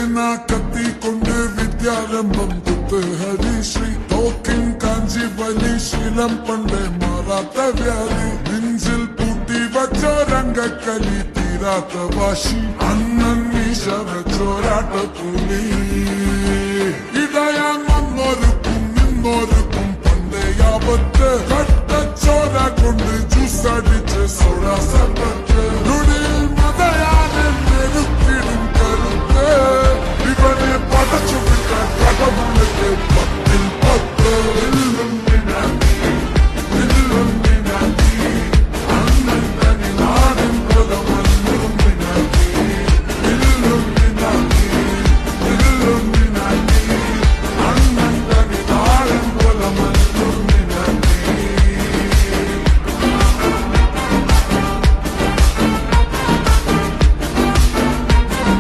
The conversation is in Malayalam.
പേന കത്തിക്കൊണ്ട് വിദ്യാരംഭം കുത്ത് ഹരിശ്രീ തോക്കിൻ കാഞ്ചി വലി ശീലം പണ്ടേ മാറാത്ത വ്യാധി നെഞ്ചിൽ പൂട്ടി വച്ചോരംഗക്കലി തീരാത്ത വാശി അണ്ണൻ മീശ വെച്ചോരാട്ട പുലി ഇടയാൻ വന്നോർക്കും നിന്നോർക്കും പണ്ടേ യാവത്ത് കട്ടച്ചോര കൊണ്ട് ജ്യൂസ് അടിച്ച് സോഡ സർബത്ത്